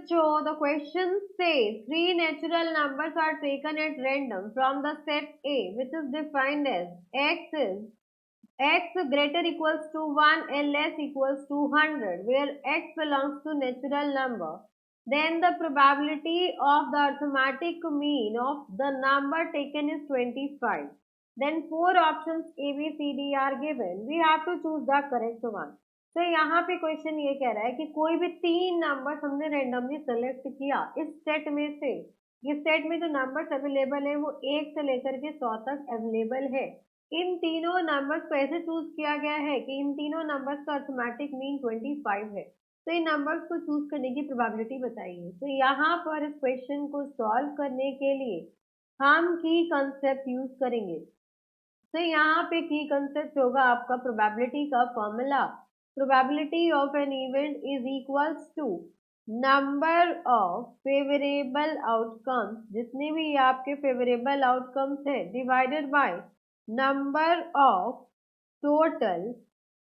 बच्चों, the question says three natural numbers are taken at random from the set A, which is defined as x greater equals to 1 and less equals to 100, where x belongs to natural number. Then the probability of the arithmetic mean of the number taken is 25. Then four options A, B, C, D are given. We have to choose the correct one. तो यहाँ पे question ये कह रहा है कि कोई भी तीन नंबर हमने रेंडमली सेलेक्ट किया इस सेट में से। ये सेट में जो नंबर्स अवेलेबल है वो 1 से लेकर के 100 तक अवेलेबल है। इन तीनों नंबर्स को ऐसे चूज किया गया है कि इन तीनों नंबर्स का अर्थमेटिक मीन 25 है। तो इन नंबर्स को चूज करने की प्रोबेबिलिटी बताइए। तो यहाँ पर इस क्वेश्चन को सॉल्व करने के लिए हम की कंसेप्ट यूज करेंगे। तो यहाँ पे की कंसेप्ट होगा आपका प्रोबेबिलिटी का formula. Probability of an event is equals to number of favorable outcomes, जितने भी आपके favorable outcomes हैं, divided by number of total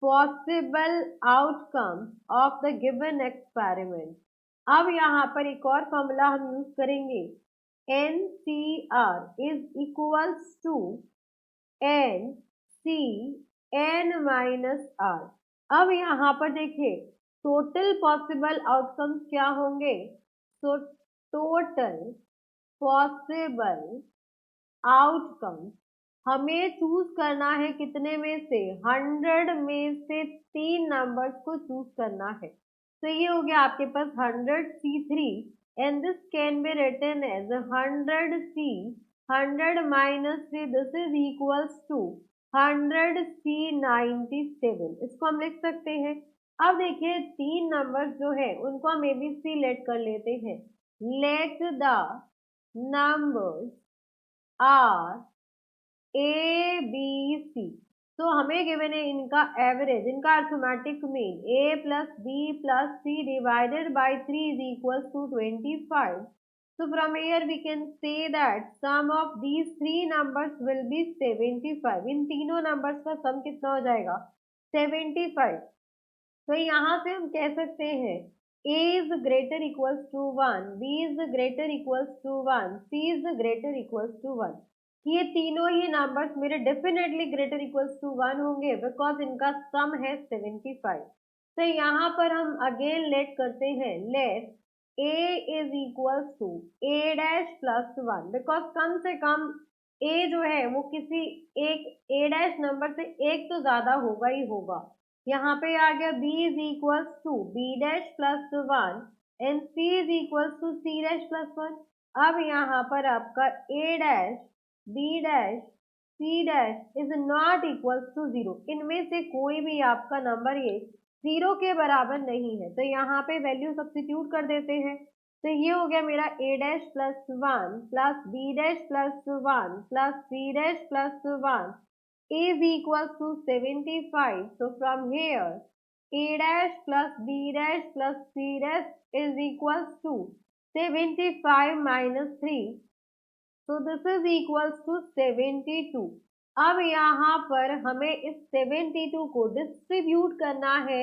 possible outcomes of the given experiment. अब यहाँ पर एक और फॉर्मूला हम यूज करेंगे, NCR is equals to NC n minus R। अब यहाँ पर देखिए टोटल पॉसिबल आउटकम्स क्या होंगे। तो टोटल पॉसिबल आउटकम्स हमें चूज करना है कितने में से, 100 में से तीन नंबर्स को चूज करना है। तो ये हो गया आपके पास 100C3 and this can be written as 100C 100 minus 3, this is equals to 100C97। इसको हम लिख सकते हैं। अब देखिए तीन नंबर्स जो है उनको हम ABC लेट कर लेते हैं। Let the numbers are ABC। तो हमें गिवन है इनका एवरेज, इनका arithmetic mean A plus B plus C divided by 3 is equals to 25. So from here we can say that sum of these three numbers will be 75. इन तीनों numbers का सम कितना हो जाएगा, 75। तो यहाँ से हम कह सकते हैं A is greater equals to 1, B is greater equals to 1, C is greater equals to 1। ये तीनों ही नंबर्स मेरे डेफिनेटली ग्रेटर इक्वल्स टू 1 होंगे बिकॉज इनका सम है 75। तो यहाँ पर हम अगेन लेट करते हैं, let A is equals to A dash plus 1, because कम से कम A जो है वो किसी एक A dash नंबर से एक तो ज्यादा होगा ही होगा। यहाँ पे आ गया B is equals to B dash plus 1 and C is equals to C dash plus 1। अब यहाँ पर आपका A dash B dash C dash is not equals to 0। इनमें से कोई भी आपका नंबर ये 0 के बराबर नहीं है। तो यहाँ पे वैल्यू सब्स्टिट्यूट कर देते हैं। तो ये हो गया मेरा A dash plus 1 plus B dash plus 1 plus C dash plus 1 is equals to 75। So from here A dash plus B dash plus C dash is equals to 75 minus 3। तो this is equals to 72। अब यहाँ पर हमें इस 72 को distribute करना है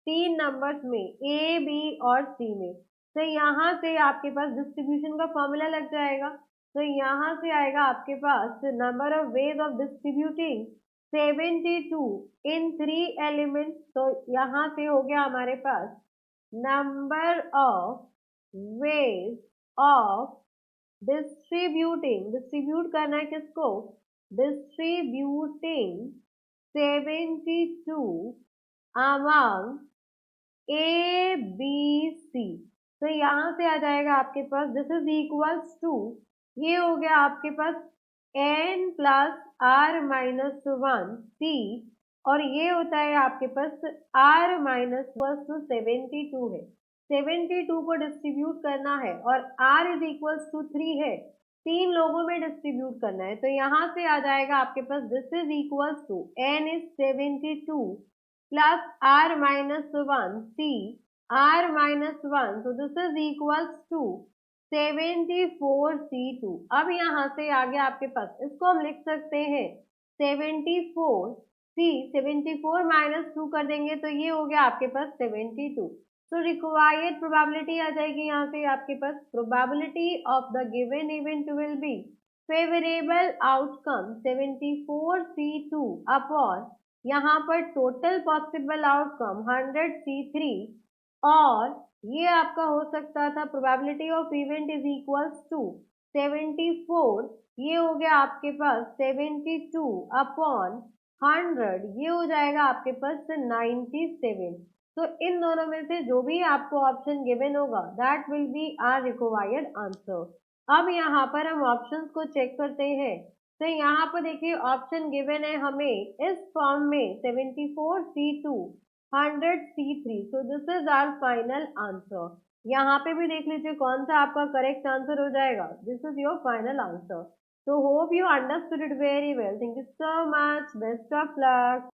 तीन नंबर्स में, A, B और C में। तो यहाँ से आपके पास डिस्ट्रीब्यूशन का फॉर्मूला लग जाएगा। तो यहाँ से आएगा आपके पास number of ways of distributing 72 in 3 elements. तो यहाँ से हो गया हमारे पास number of ways of distribute करना है किसको, distributing 72 among A, B, C। तो यहाँ से आ जाएगा आपके पास दिस इज इक्वल्स टू, ये हो गया आपके पास N plus R minus 1 C और ये होता है आपके पास R माइनस 72 है। 72 को डिस्ट्रीब्यूट करना है और R इज इक्वल्स टू 3 है, तीन लोगों में डिस्ट्रीब्यूट करना है। तो यहाँ से आ जाएगा आपके पास this is equals to N इज 72 plus R minus 1 C R minus 1, तो this is equals to 74C2। अब यहाँ से आगे आपके पास इसको हम लिख सकते हैं 74 माइनस 2 कर देंगे तो ये हो गया आपके पास 72। तो रिक्वायर्ड प्रोबेबिलिटी आ जाएगी यहाँ से आपके पास, probability of the given event will be favourable outcome 74C2 upon यहाँ पर टोटल पॉसिबल आउटकम 100C3, और ये आपका हो सकता था probability of event is equals to 74, ये हो गया आपके पास 72 अपॉन 100, ये हो जाएगा आपके पास 97। तो इन दोनों में से जो भी आपको ऑप्शन गिवन होगा that will be our required answer. अब यहाँ पर हम ऑप्शंस को चेक करते हैं। तो यहाँ पर देखिए ऑप्शन गिवन है हमें इस फॉर्म में 74C2 100C3, so this is our final answer. यहाँ पे भी देख लीजिए कौन सा आपका करेक्ट आंसर हो जाएगा, this is your final answer. So hope you understood it very well. Thank you so much. Best of luck.